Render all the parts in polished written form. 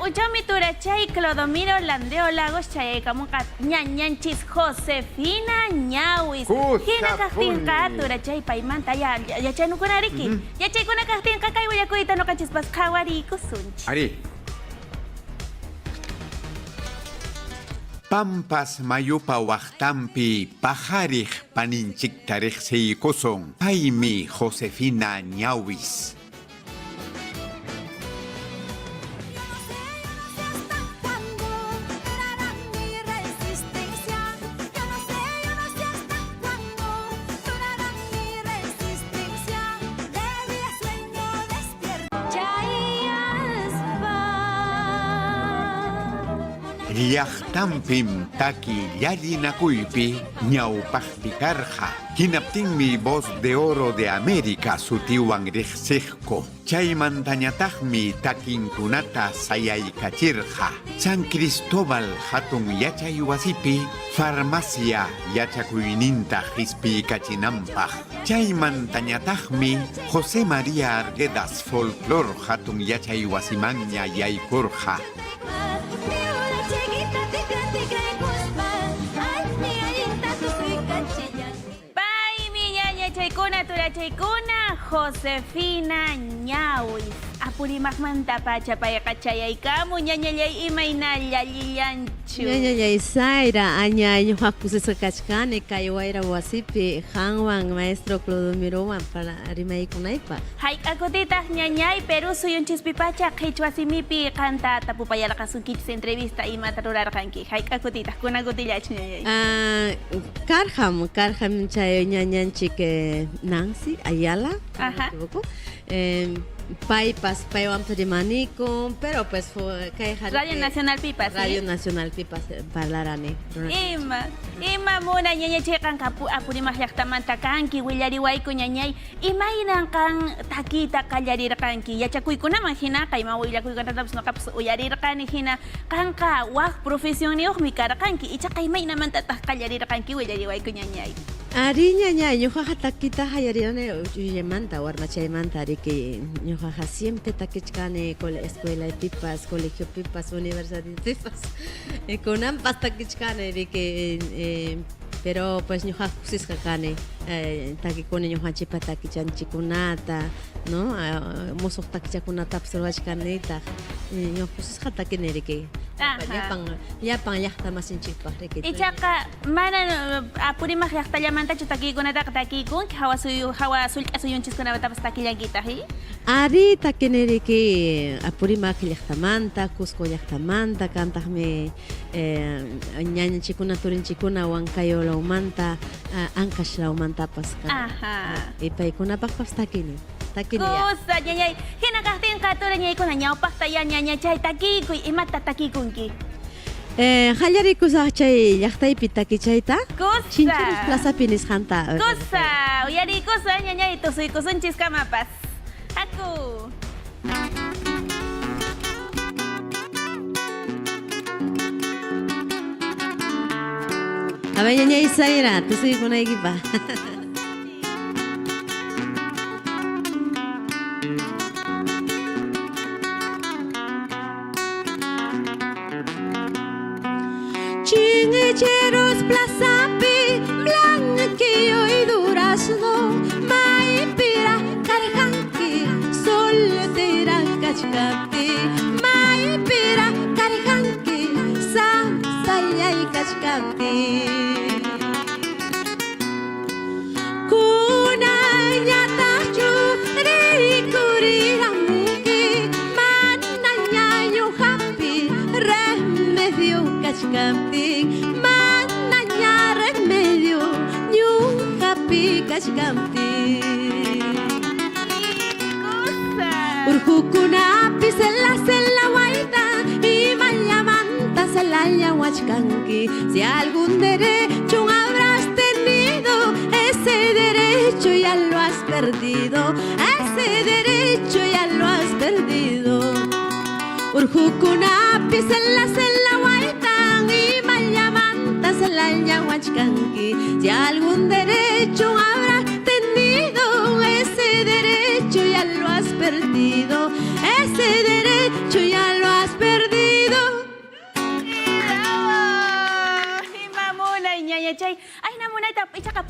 Uchami turachay Clodomiro Landeo Lagos chayaykamunqa ñañanchis Josefina Ñawis. Hina kaqtinqa turachay paymanta yachanukunariki. Yachaykuna kaqtinqa kay willakuyta nuqanchispas qhawariykusunchis. Ari. Pampas mayupa waqtampi pajarij paninchikta riqsiykusun paymi Josefina Ñawis. Llaqtampim taki llallinakuypi ñawpaqpi karqa. Hinaptinmi Voz de Oro de América sutiwan riqsiqku. Chaymantañataqmi takinkunata sayaykachirqa. San Cristóbal hatun yachay wasipi farmacia yachakuyninta hisp'iykachinanpaq. Chaymantañataqmi José María Arguedas folclor hatun yachay wasimanña yaykurqa. Chaykuna turachaykuna Josefina Ñawis. Apurimaqmanta pacha payqa chayaykamun ñañallay imayna llallillanchu. Ñañallay sayra aña ñuqakusisqa kachkani kay wayra wasipi hanwan maestro Clodomirowan para rimaykunaypaq. Hayk'akutitaq ñañay Perú suyunchispi pacha qhichwa simipi qanta tapupayarqasunkichis entrevista imata rurarqanki. Hayk'akutitaq kunakutillachu ñañay. Karham chay ñañanchik Nancy Ayala. Ajá. Paywan Perimanico, pero pues fue Radio Nacional Pipas. Radio Nacional Pipas parlarani. Ima muna ñañay chayqan apurimaq llaqtamanta kanki willariwayku ñañay imaynan kan takita qallarirqanki yachakuykunaman hina qayma willakuykunatapas nuqapas uyarirqani hina kanqa waq profesioniyuqmi karqanki ichaqa imaynamantataq qallarirqanki willariwayku ñañay. Ari ñañay ñuqaqa takita hayarirani uyllamanta warmachaymanta ariki ñuqaqa siempre takichkani escuela Pipas, colegio Pipas, universidad Pipas kunanpas takichkani ariki pero pues ñuqaqa kusisqa kani takikuni ñuqanchikpa takichanchikunata no musuq takichakunatapas ruwachkanitaq ñuqa kusisqa takini ariki llapan llaqtamasinchikpaq riki. Ichaqa mana apurimaq llaqtallamantachu takikunataqa takikunki hawa sullk'a suyunchiskunamatapas takillankitahi? Ari takini riki apurimaq llaqtamanta, Cusco llaqtamanta kantaqmi ñañanchikuna turinchikuna Huancayolaumanta Ancash-laumantapas kan. Ipaykunapaqpas takini. Kusa ñañay hina kaqtinqa turañaykuna ñawpaqta ñañay chay takikuy imata takikunki. Hallarikusaq chay llaqtaypi takichayta. Kusa. Chinchurus plazapi nisqanta. Kusa uyarikusa ñañay tusuykusunchis kamapas. Haku. Aba ñañay sayra tusuykunaykipa. Chincheros plazapi blanquillo y durazno maipira carjanqui soltera kachkapti maipira carjanqui samsaya y kachkapti kunayatachu rikuriramki mananaño happy remedio kachkapti mananya remedio nyuka pika chikamti urkukuna pisela waita y mañamanta selaya huachkanki si algún derecho habrás tenido ese derecho ya lo has perdido ese derecho ya lo has perdido urkukuna pisela waita si algún derecho habrás tenido ese derecho ya lo has perdido ese derecho ya lo has perdido. ñaña chay ay namunayta ichaqa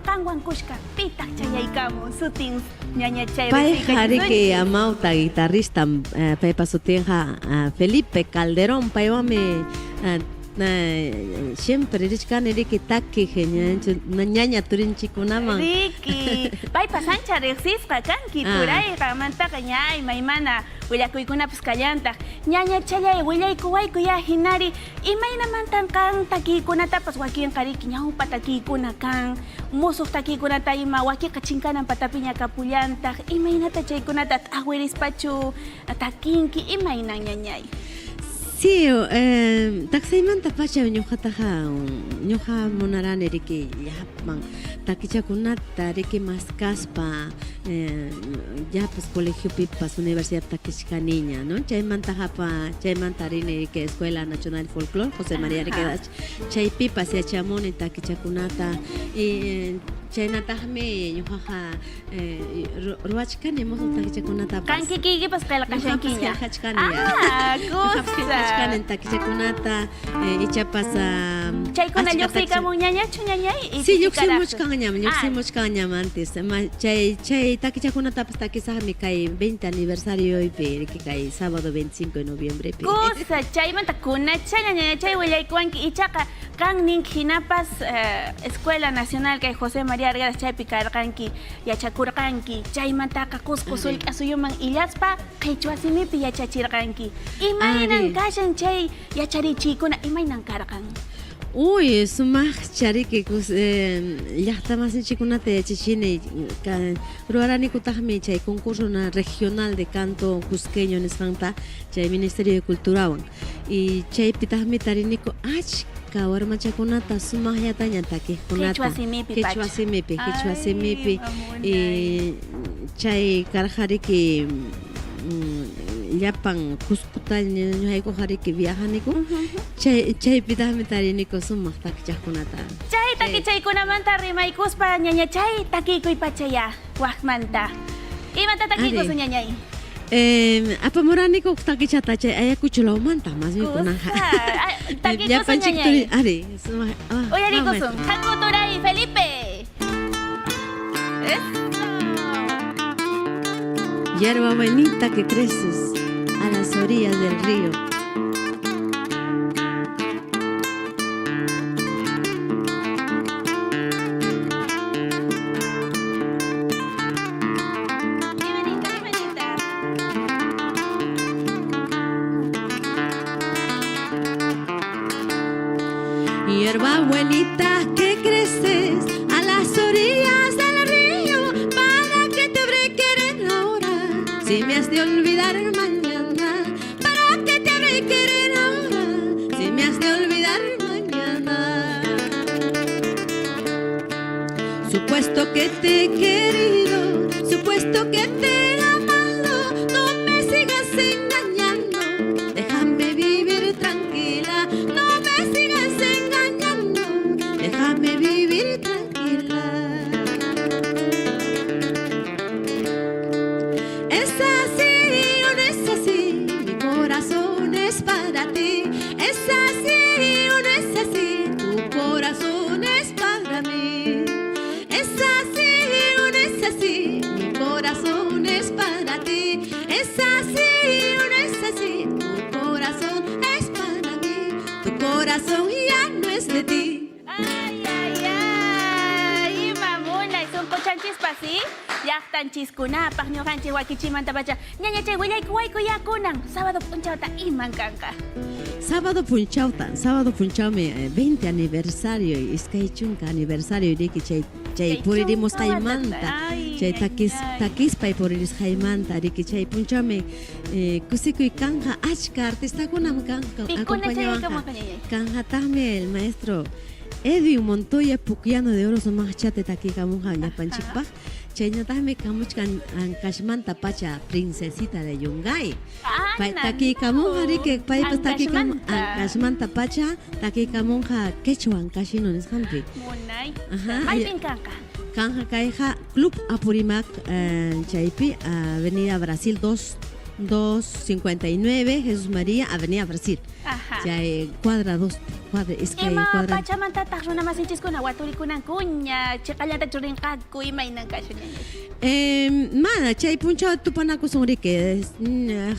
pangwan kushka pitak chayaykamu sutin ñaña chay Pai hari que amauta guitarrista Pepa Sutinja Felipe Calderón paivame siempre richkan eriki taki ñaña turinchikunaman Riki pai pasancha rexisqa kanki turayqa mantaqa ñay maymana willakuykunapas kallantaq ñaña challay willaykuwayku ya hinari imaynamantan kan takiykunatapas wakinqa riki ñawpa takiykuna kan musuq takiykunata ima wakiqa chinkanan patapiña kapullantaq imaynata chaykunata t'awirispachu takinki imaynan ñañay. Sí, taxaymanta pacha ñuqa munarani riki llapan takichakunata riki maskaspa llapas colegiopipas universidad takishkaniña, ¿no? Chaymanta rini riki Escuela Nacional de Folclore José María Riquedas chaypipas yachamuni takichakunata y chaynataqmi ñuqaqa ruwachkani musuq takichakunatapas Kanki kikipas qillqashankiña. Kusa takichakunata ichapas Chaykuna lluqsiykamun ñañachu ñañay? Sí, lluqsimuchkañam antes. Chay takichakunatapas takisaqmi kay 20 aniversarioypi riki kay sábado 25 de noviembre. Kusa chaymanta kunachaña ñañachay willaykuwanki ichaqa kan ninki hinapas Escuela Nacional kay José María Arguedas chaypi karqanki yachakurqanki chaymantaqa Cusco Sullk'asuyuman illaspa qhichwa simipi yachachirqanki imaynan kashan chay yacharichiykuna imaynan karqan? Uy, sumaq chariki llaqtamasnichikunata yachachini ruwaranikutaqmi chay concurso regional de canto cusqueño nisqanta chay Ministerio de Culturawan y chaypitaqmi tariniku achka warmachakunata sumaq yataña takiqkunata Quechua simipi y chay karjariki llapan Cuscuta ñuqaykujariki viajaniku chaypitaqmi tariniku sumaq takichaqkunata Chay takichaykunamanta rimaykuspa ñaña chay takiykuy pachaya waqmanta imanta takiykusun ñañay? Apamuraniku takichata chay ayakuchulaumanta más bien kunaqa takiykusun ñañay? Ari uyarikusun Hakuturay Felipe hierba bonita que creces a las orillas del río. Hierba buenita que creces a las orillas del río, ¿para qué te habré querer ahora? Si me has de olvidar mañana, ¿para qué te habré querer ahora? Si me has de olvidar mañana. Supuesto que te he querido, supuesto que te he amado, no me sigas engañando, déjame vivir tranquila, no me sigas engañando, déjame vivir tranquila. Es así o no es así, mi corazón es para ti. Es así o no es así, tu corazón es para mí. Es así o no es así, mi corazón es para ti. Es así o no es así, tu corazón es para mí. Tu corazón ya no es de ti. Ay, mamuna, son cochanchis ¿sí? Llaqtanchiskunapaq ñuqanchis wakichimantapacha ñañachay willaykuwayku yakunan sábado punchawta iman kanqa? Sábado punchawmi 20 aniversario iskay chunka aniversario riki chay puririmos kaymanta chay takispay puriris kaymanta riki chay punchawmi kusikuy kanja achka artistakunam acompañawan kanjataqmi el maestro Edwin Montoya Pucllano de Oro sumaq chate takikamunqa llapanchikpaq chaynataqmi kamuchkan ankashmanta pacha princesita de Yungay takikamunqa riki paypas takikamun ankashmanta pacha takikamunqa quechua ankashino nisqanpi munay maypin kanqa kanja kayqa Club Apurimac chaypi Avenida Brasil 259 Jesús María Avenida Brasil Ajá. Chay cuadra 2 cuadra, iskay Ima cuadra. pachamanta taxuna masinchis kuna waturi kunan kunya, chikallanta churinqaku imaynan kashu ñañay. Mana, chay puncha tupanaku son rique.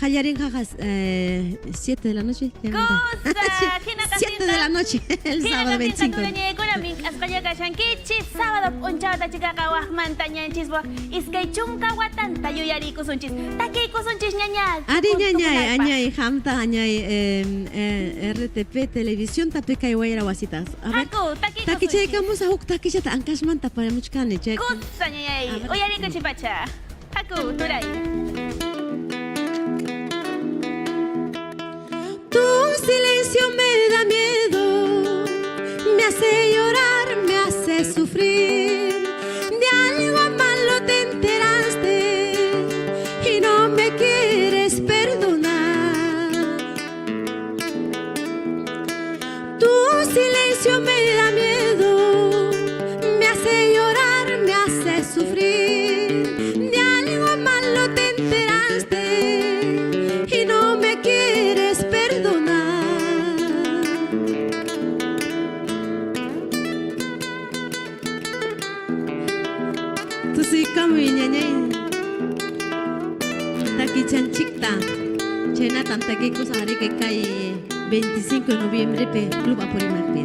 Hallarin jajas 7 de la noche. Cosa, kina 7 de la noche, el sábado 25. Sábado punchata chica kawajmanta ñanchisbo iskay chunka watanta yuyarikusunchis takiykusunchis ñaña. Ari ñañay, añay hamta, añay RTP televisión tapikay wayra wasitas. A ver. Haku, Taki chay kamusa huk taki chata ankashmanta para muchkani chay. Cosa ñañay, uyarikuchipacha. Haku, turay. Tu silencio me da miedo, me hace llorar, me hace sufrir. De algo malo te enteraste y no me quieres perdonar. Tu silencio me da miedo, me hace llorar, me hace sufrir. De algo malo te enteraste y no me quieres perdonar. Tú sí camiña ñay. Taki chanchikta. Chena tanta que cosa que cae 25 de noviembre pe Club Apurímac pe.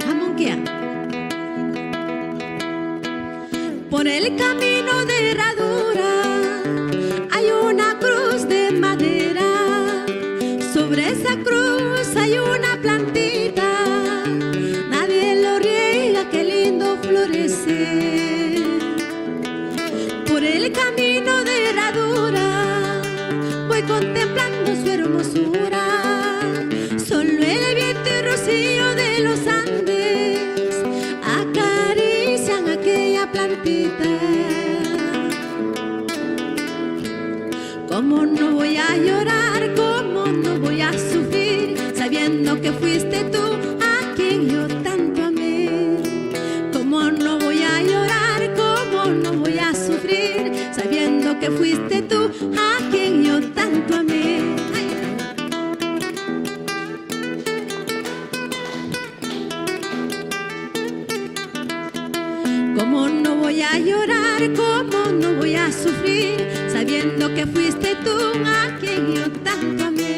Jamón que por el camino de herradura hay una cruz de madera. Sobre esa cruz hay una plantita. Nadie lo riega, qué lindo florecer. Por el camino de herradura voy contemplando su hermosura. Solo el viento y rocío de los Andes acarician aquella plantita. ¿Cómo no voy a llorar? ¿Cómo no voy a sufrir? Sabiendo que fuiste tú a quien yo tanto amé. ¿Cómo no voy a llorar? ¿Cómo no voy a sufrir? Sabiendo que fuiste tú a quien yo tanto amé. ¿Cómo no voy a llorar? ¿Cómo no voy a sufrir? Sabiendo que fuiste tú a quien yo tanto amé.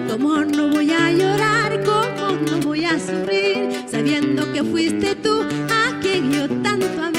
¿Cómo no voy a llorar? ¿Cómo no voy a sufrir? Sabiendo que fuiste tú a quien yo tanto amé.